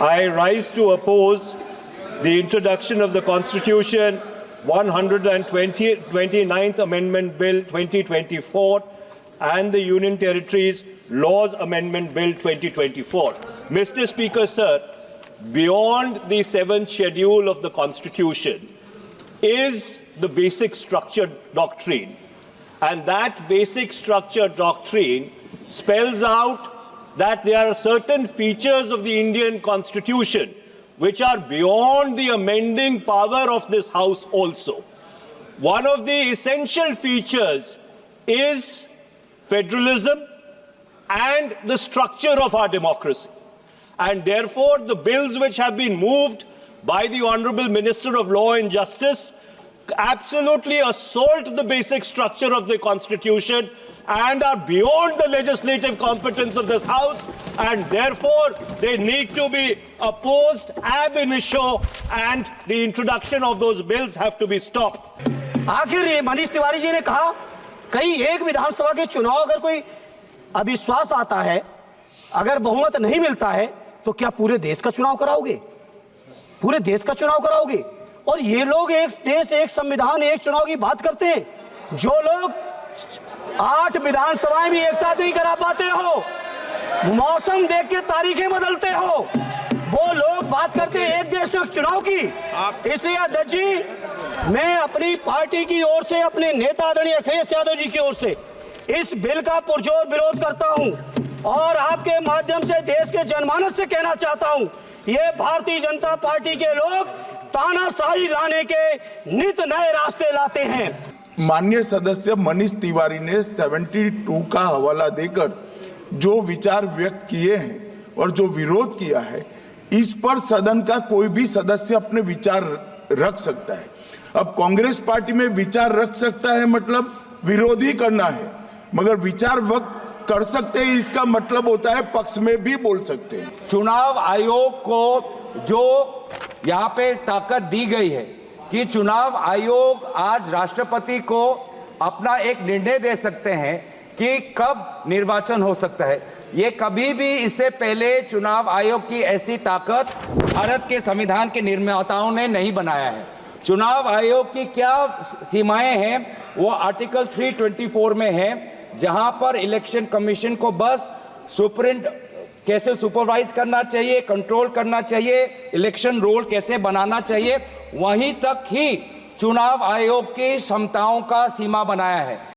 I rise to oppose the introduction of the Constitution 129th Amendment Bill 2024 and the Union Territories Laws Amendment Bill 2024. Mr. Speaker, sir, beyond the 7th schedule of the Constitution is the basic structure doctrine. And that basic structure doctrine spells out that there are certain features of the Indian Constitution which are beyond the amending power of this House also. One of the essential features is federalism and the structure of our democracy. And therefore, the bills which have been moved by the Honorable Minister of Law and Justice absolutely assault the basic structure of the Constitution and are beyond the legislative competence of this House, and therefore they need to be opposed ab initio, and the introduction of those bills have to be stopped. आखिर ये मनीष तिवारी जी ने कहा कहीं एक विधानसभा के चुनाव अगर कोई अविश्वास आता है, अगर बहुमत नहीं मिलता है, तो क्या पूरे देश का चुनाव कराओगे? पूरे देश का चुनाव कराओगे? और ये लोग एक देश एक संविधान एक चुनाव की बात करते हैं, जो लोग 8 विधानसभाएं भी एक साथ नहीं करा पाते हो, मौसम देख के तारीखें बदलते हो, वो लोग बात करते हैं एक देश एक चुनाव की। इसलिए अध्यक्ष जी, मैं अपनी पार्टी की ओर से, अपने नेता आदरणीय अखिलेश यादव जी की ओर से इस बिल का पुरजोर विरोध करता हूं और आपके माध्यम से देश के जनमानस से कहना चाहता हूं, ये भारतीय जनता पार्टी के लोग तानाशाही लाने के नित नए रास्ते लाते हैं। माननीय सदस्य मनीष तिवारी ने 72 का हवाला देकर जो विचार व्यक्त किए हैं और जो विरोध किया है, इस पर सदन का कोई भी सदस्य अपने विचार रख सकता है। अब कांग्रेस पार्टी में विचार रख सकता है मतलब विरोध ही करना है, मगर विचार व्यक्त कर सकते हैं इसका मतलब होता है पक्ष में भी बोल सकते हैं। चुनाव आयोग को जो यहाँ पे ताकत दी गई है कि चुनाव आयोग आज राष्ट्रपति को अपना एक निर्णय दे सकते हैं कि कब निर्वाचन हो सकता है। ये कभी भी इससे पहले चुनाव आयोग की ऐसी ताकत भारत के संविधान के निर्माताओं ने नहीं बनाया है। चुनाव आयोग की क्या सीमाएं हैं वो आर्टिकल 324 में है, जहां पर इलेक्शन कमीशन को बस कैसे सुपरवाइज करना चाहिए, कंट्रोल करना चाहिए, इलेक्शन रोल कैसे बनाना चाहिए, वहीं तक ही चुनाव आयोग की क्षमताओं का सीमा बनाया है।